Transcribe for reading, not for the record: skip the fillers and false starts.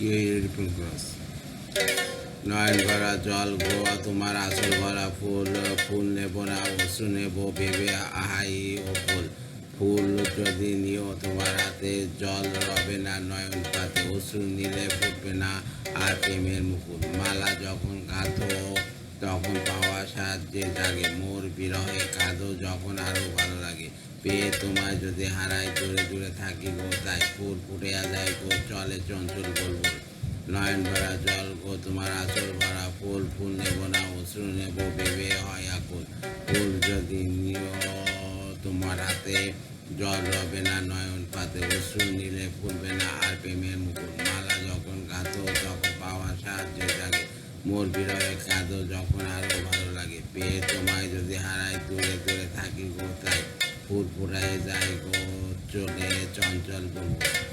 ইউরিপন cross. নয়ন ভরা জল গো তোমার আসল ভরা ফুল, ফুল নেব না অশ্রু নেব ভেবে আহাই ও ফুল। ফুল যদি নিও তোমার হাতে জল রবে না নয়ন পাতে, অশ্রু নিলে ফুটবে না আর প্রেমের মুকুল। মালা যখন গাঁথো তখন পাওয়া সাহায্যে জাগে, মোর বিরহে কাঁদো যখন আরো ভালো লাগে। পেয়ে তোমায় যদি হারাই দূরে দূরে থাকি গো তাই, ফুল ফুটে যায় গো চলে চঞ্চল বলবল। নয়ন ভরা জল গো তোমার আসল ভরা ফুল, ফুল নেব না অশ্রু নেব ভেবে হয় আকুল। ফুল যদি নিও তোমার হাতে জল রবে না নয়ন পাতে, অশ্রু নিলে ফুটবে না আর প্রেমের মুকুল। মালা যখন গাঁথো তখন পাওয়া সাহায্য জাগে, মোর বিরহে কাঁদো যখন আরো ভালো লাগে। পেয়ে তোমায় যদি হারাই দূরে দূরে থাকি গো তাই, ফুল ফুটায় যায় গো চলে চঞ্চল বলবো।